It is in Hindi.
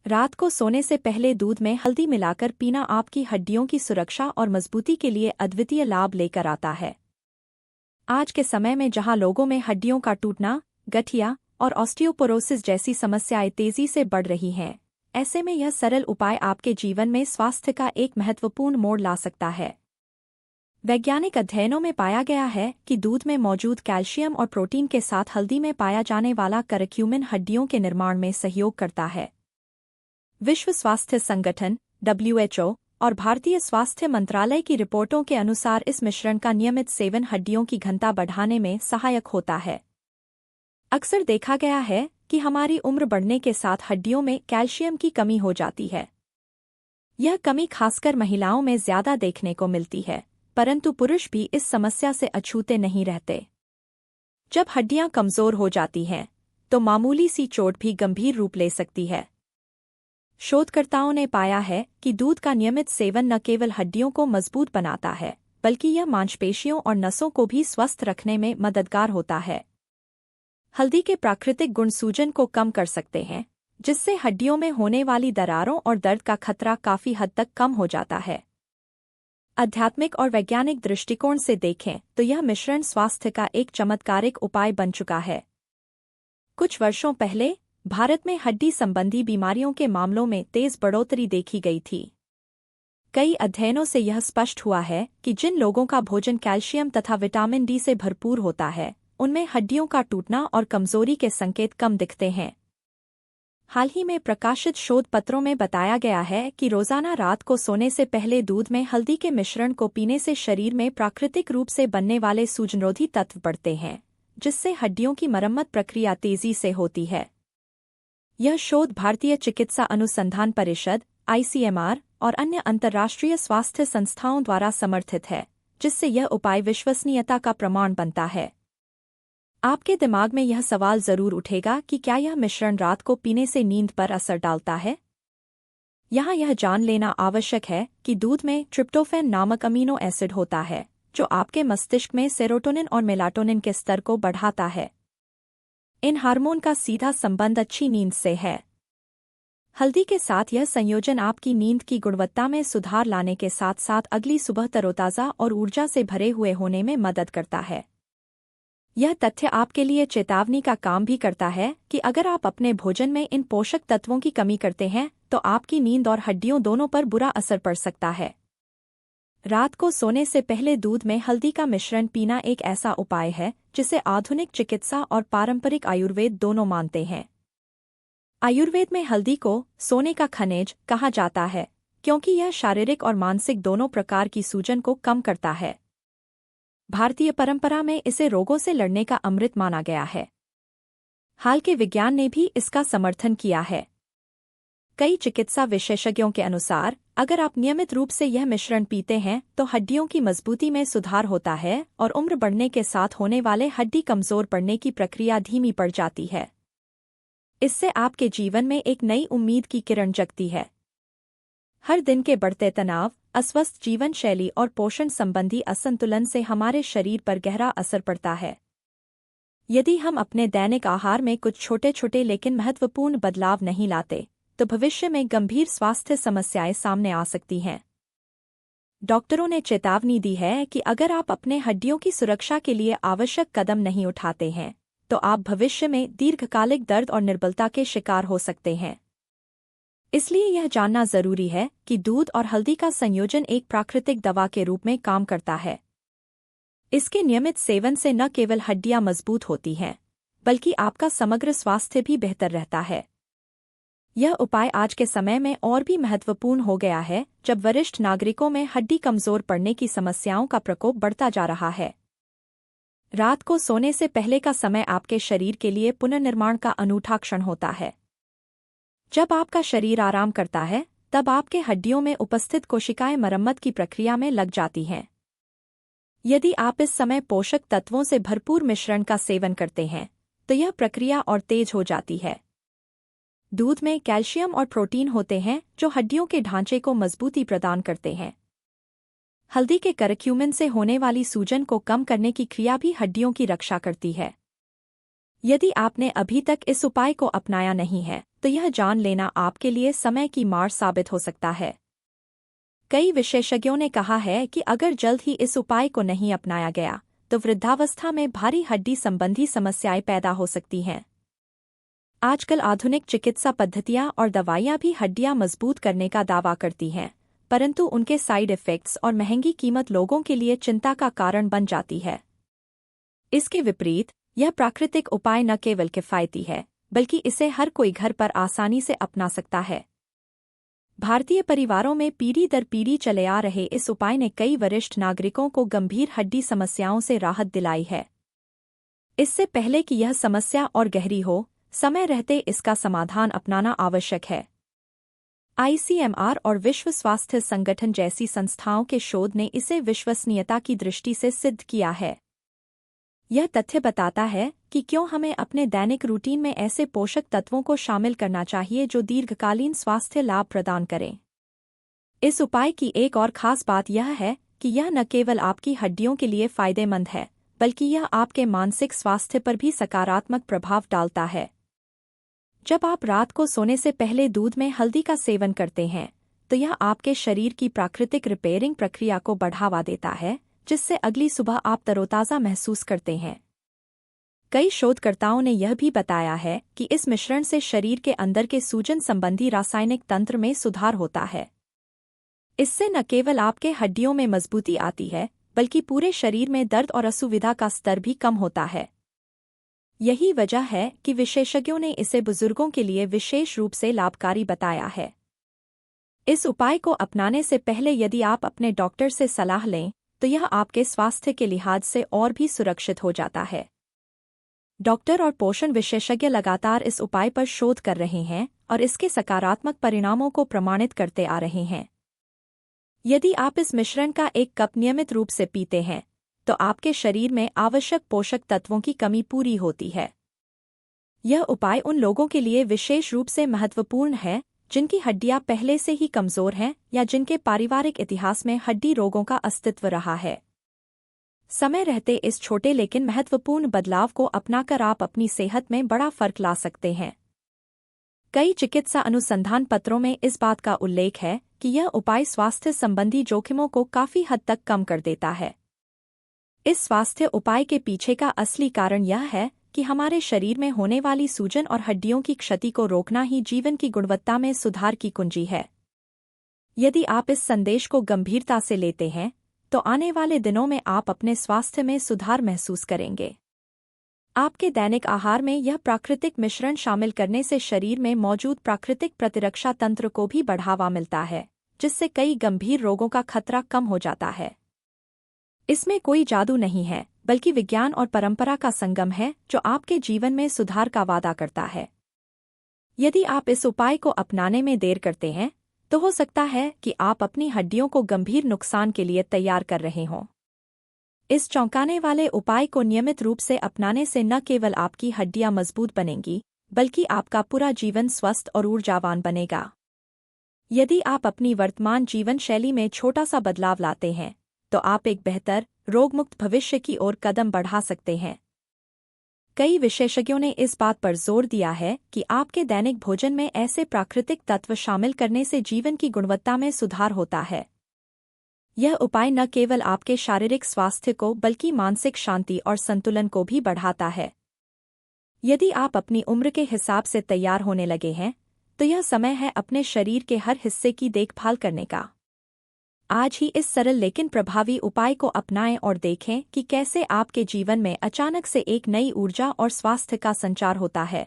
रात को सोने से पहले दूध में हल्दी मिलाकर पीना आपकी हड्डियों की सुरक्षा और मजबूती के लिए अद्वितीय लाभ लेकर आता है। आज के समय में जहां लोगों में हड्डियों का टूटना, गठिया और ऑस्टियोपोरोसिस जैसी समस्याएं तेजी से बढ़ रही हैं, ऐसे में यह सरल उपाय आपके जीवन में स्वास्थ्य का एक महत्वपूर्ण मोड़ ला सकता है। वैज्ञानिक अध्ययनों में पाया गया है कि दूध में मौजूद कैल्शियम और प्रोटीन के साथ हल्दी में पाया जाने वाला करक्यूमिन हड्डियों के निर्माण में सहयोग करता है। विश्व स्वास्थ्य संगठन (WHO) और भारतीय स्वास्थ्य मंत्रालय की रिपोर्टों के अनुसार इस मिश्रण का नियमित सेवन हड्डियों की घनता बढ़ाने में सहायक होता है। अक्सर देखा गया है कि हमारी उम्र बढ़ने के साथ हड्डियों में कैल्शियम की कमी हो जाती है। यह कमी खासकर महिलाओं में ज्यादा देखने को मिलती है, परंतु पुरुष भी इस समस्या से अछूते नहीं रहते। जब हड्डियां कमजोर हो जाती हैं, तो मामूली सी चोट भी गंभीर रूप ले सकती है। शोधकर्ताओं ने पाया है कि दूध का नियमित सेवन न केवल हड्डियों को मजबूत बनाता है, बल्कि यह मांसपेशियों और नसों को भी स्वस्थ रखने में मददगार होता है। हल्दी के प्राकृतिक गुण सूजन को कम कर सकते हैं, जिससे हड्डियों में होने वाली दरारों और दर्द का खतरा काफी हद तक कम हो जाता है। आध्यात्मिक और वैज्ञानिक दृष्टिकोण से देखें तो यह मिश्रण स्वास्थ्य का एक चमत्कारिक उपाय बन चुका है। कुछ वर्षों पहले भारत में हड्डी संबंधी बीमारियों के मामलों में तेज बढ़ोतरी देखी गई थी। कई अध्ययनों से यह स्पष्ट हुआ है कि जिन लोगों का भोजन कैल्शियम तथा विटामिन डी से भरपूर होता है, उनमें हड्डियों का टूटना और कमजोरी के संकेत कम दिखते हैं। हाल ही में प्रकाशित शोध पत्रों में बताया गया है कि रोजाना रात को सोने से पहले दूध में हल्दी के मिश्रण को पीने से शरीर में प्राकृतिक रूप से बनने वाले सूजनरोधी तत्व बढ़ते हैं, जिससे हड्डियों की मरम्मत प्रक्रिया तेजी से होती है। यह शोध भारतीय चिकित्सा अनुसंधान परिषद (ICMR) और अन्य अंतर्राष्ट्रीय स्वास्थ्य संस्थाओं द्वारा समर्थित है, जिससे यह उपाय विश्वसनीयता का प्रमाण बनता है। आपके दिमाग में यह सवाल जरूर उठेगा कि क्या यह मिश्रण रात को पीने से नींद पर असर डालता है? यहाँ यह जान लेना आवश्यक है कि दूध में ट्रिप्टोफैन नामक अमीनो एसिड होता है, जो आपके मस्तिष्क में सेरोटोनिन और मेलाटोनिन के स्तर को बढ़ाता है। इन हार्मोन का सीधा संबंध अच्छी नींद से है। हल्दी के साथ यह संयोजन आपकी नींद की गुणवत्ता में सुधार लाने के साथ साथ अगली सुबह तरोताज़ा और ऊर्जा से भरे हुए होने में मदद करता है। यह तथ्य आपके लिए चेतावनी का काम भी करता है कि अगर आप अपने भोजन में इन पोषक तत्वों की कमी करते हैं, तो आपकी नींद और हड्डियों दोनों पर बुरा असर पड़ सकता है। रात को सोने से पहले दूध में हल्दी का मिश्रण पीना एक ऐसा उपाय है जिसे आधुनिक चिकित्सा और पारंपरिक आयुर्वेद दोनों मानते हैं। आयुर्वेद में हल्दी को सोने का खनिज कहा जाता है, क्योंकि यह शारीरिक और मानसिक दोनों प्रकार की सूजन को कम करता है। भारतीय परंपरा में इसे रोगों से लड़ने का अमृत माना गया है। हाल के विज्ञान ने भी इसका समर्थन किया है। कई चिकित्सा विशेषज्ञों के अनुसार अगर आप नियमित रूप से यह मिश्रण पीते हैं तो हड्डियों की मजबूती में सुधार होता है और उम्र बढ़ने के साथ होने वाले हड्डी कमजोर पड़ने की प्रक्रिया धीमी पड़ जाती है। इससे आपके जीवन में एक नई उम्मीद की किरण जगती है। हर दिन के बढ़ते तनाव, अस्वस्थ जीवन शैली और पोषण संबंधी असंतुलन से हमारे शरीर पर गहरा असर पड़ता है। यदि हम अपने दैनिक आहार में कुछ छोटे छोटे लेकिन महत्वपूर्ण बदलाव नहीं लाते, तो भविष्य में गंभीर स्वास्थ्य समस्याएं सामने आ सकती हैं। डॉक्टरों ने चेतावनी दी है कि अगर आप अपने हड्डियों की सुरक्षा के लिए आवश्यक कदम नहीं उठाते हैं, तो आप भविष्य में दीर्घकालिक दर्द और निर्बलता के शिकार हो सकते हैं। इसलिए यह जानना जरूरी है कि दूध और हल्दी का संयोजन एक प्राकृतिक दवा के रूप में काम करता है। इसके नियमित सेवन से न केवल हड्डियां मजबूत होती हैं, बल्कि आपका समग्र स्वास्थ्य भी बेहतर रहता है। यह उपाय आज के समय में और भी महत्वपूर्ण हो गया है, जब वरिष्ठ नागरिकों में हड्डी कमजोर पड़ने की समस्याओं का प्रकोप बढ़ता जा रहा है। रात को सोने से पहले का समय आपके शरीर के लिए पुनर्निर्माण का अनूठा क्षण होता है। जब आपका शरीर आराम करता है, तब आपके हड्डियों में उपस्थित कोशिकाएं मरम्मत की प्रक्रिया में लग जाती हैं। यदि आप इस समय पोषक तत्वों से भरपूर मिश्रण का सेवन करते हैं, तो यह प्रक्रिया और तेज हो जाती है। दूध में कैल्शियम और प्रोटीन होते हैं जो हड्डियों के ढांचे को मजबूती प्रदान करते हैं। हल्दी के करक्यूमिन से होने वाली सूजन को कम करने की क्रिया भी हड्डियों की रक्षा करती है। यदि आपने अभी तक इस उपाय को अपनाया नहीं है, तो तो यह जान लेना आपके लिए समय की मार साबित हो सकता है। कई विशेषज्ञों ने कहा है कि अगर जल्द ही इस उपाय को नहीं अपनाया गया तो वृद्धावस्था में भारी हड्डी संबंधी समस्याएं पैदा हो सकती हैं। आजकल आधुनिक चिकित्सा पद्धतियां और दवाइयां भी हड्डियां मजबूत करने का दावा करती हैं, परंतु उनके साइड इफेक्ट्स और महंगी कीमत लोगों के लिए चिंता का कारण बन जाती है। इसके विपरीत यह प्राकृतिक उपाय न केवल किफायती है, बल्कि इसे हर कोई घर पर आसानी से अपना सकता है। भारतीय परिवारों में पीढ़ी दर पीढ़ी चले आ रहे इस उपाय ने कई वरिष्ठ नागरिकों को गंभीर हड्डी समस्याओं से राहत दिलाई है। इससे पहले कि यह समस्या और गहरी हो, समय रहते इसका समाधान अपनाना आवश्यक है। आईसीएमआर और विश्व स्वास्थ्य संगठन जैसी संस्थाओं के शोध ने इसे विश्वसनीयता की दृष्टि से सिद्ध किया है। यह तथ्य बताता है कि क्यों हमें अपने दैनिक रूटीन में ऐसे पोषक तत्वों को शामिल करना चाहिए जो दीर्घकालीन स्वास्थ्य लाभ प्रदान करें। इस उपाय की एक और खास बात यह है कि यह न केवल आपकी हड्डियों के लिए फायदेमंद है, बल्कि यह आपके मानसिक स्वास्थ्य पर भी सकारात्मक प्रभाव डालता है। जब आप रात को सोने से पहले दूध में हल्दी का सेवन करते हैं, तो यह आपके शरीर की प्राकृतिक रिपेयरिंग प्रक्रिया को बढ़ावा देता है, जिससे अगली सुबह आप तरोताज़ा महसूस करते हैं। कई शोधकर्ताओं ने यह भी बताया है कि इस मिश्रण से शरीर के अंदर के सूजन संबंधी रासायनिक तंत्र में सुधार होता है। इससे न केवल आपके हड्डियों में मजबूती आती है, बल्कि पूरे शरीर में दर्द और असुविधा का स्तर भी कम होता है। यही वजह है कि विशेषज्ञों ने इसे बुजुर्गों के लिए विशेष रूप से लाभकारी बताया है। इस उपाय को अपनाने से पहले यदि आप अपने डॉक्टर से सलाह लें, तो यह आपके स्वास्थ्य के लिहाज से और भी सुरक्षित हो जाता है। डॉक्टर और पोषण विशेषज्ञ लगातार इस उपाय पर शोध कर रहे हैं और इसके सकारात्मक परिणामों को प्रमाणित करते आ रहे हैं। यदि आप इस मिश्रण का एक कप नियमित रूप से पीते हैं, तो आपके शरीर में आवश्यक पोषक तत्वों की कमी पूरी होती है। यह उपाय उन लोगों के लिए विशेष रूप से महत्वपूर्ण है जिनकी हड्डियां पहले से ही कमजोर हैं या जिनके पारिवारिक इतिहास में हड्डी रोगों का अस्तित्व रहा है। समय रहते इस छोटे लेकिन महत्वपूर्ण बदलाव को अपनाकर आप अपनी सेहत में बड़ा फर्क ला सकते हैं। कई चिकित्सा अनुसंधान पत्रों में इस बात का उल्लेख है कि यह उपाय स्वास्थ्य संबंधी जोखिमों को काफी हद तक कम कर देता है। इस स्वास्थ्य उपाय के पीछे का असली कारण यह है कि हमारे शरीर में होने वाली सूजन और हड्डियों की क्षति को रोकना ही जीवन की गुणवत्ता में सुधार की कुंजी है। यदि आप इस संदेश को गंभीरता से लेते हैं, तो आने वाले दिनों में आप अपने स्वास्थ्य में सुधार महसूस करेंगे। आपके दैनिक आहार में यह प्राकृतिक मिश्रण शामिल करने से शरीर में मौजूद प्राकृतिक प्रतिरक्षा तंत्र को भी बढ़ावा मिलता है, जिससे कई गंभीर रोगों का खतरा कम हो जाता है। इसमें कोई जादू नहीं है, बल्कि विज्ञान और परंपरा का संगम है जो आपके जीवन में सुधार का वादा करता है। यदि आप इस उपाय को अपनाने में देर करते हैं, तो हो सकता है कि आप अपनी हड्डियों को गंभीर नुकसान के लिए तैयार कर रहे हों। इस चौंकाने वाले उपाय को नियमित रूप से अपनाने से न केवल आपकी हड्डियां मजबूत बनेंगी, बल्कि आपका पूरा जीवन स्वस्थ और ऊर्जावान बनेगा। यदि आप अपनी वर्तमान जीवन शैली में छोटा सा बदलाव लाते हैं, तो आप एक बेहतर, रोगमुक्त भविष्य की ओर कदम बढ़ा सकते हैं। कई विशेषज्ञों ने इस बात पर जोर दिया है कि आपके दैनिक भोजन में ऐसे प्राकृतिक तत्व शामिल करने से जीवन की गुणवत्ता में सुधार होता है। यह उपाय न केवल आपके शारीरिक स्वास्थ्य को बल्कि मानसिक शांति और संतुलन को भी बढ़ाता है। यदि आप अपनी उम्र के हिसाब से तैयार होने लगे हैं, तो यह समय है अपने शरीर के हर हिस्से की देखभाल करने का। आज ही इस सरल लेकिन प्रभावी उपाय को अपनाएं और देखें कि कैसे आपके जीवन में अचानक से एक नई ऊर्जा और स्वास्थ्य का संचार होता है।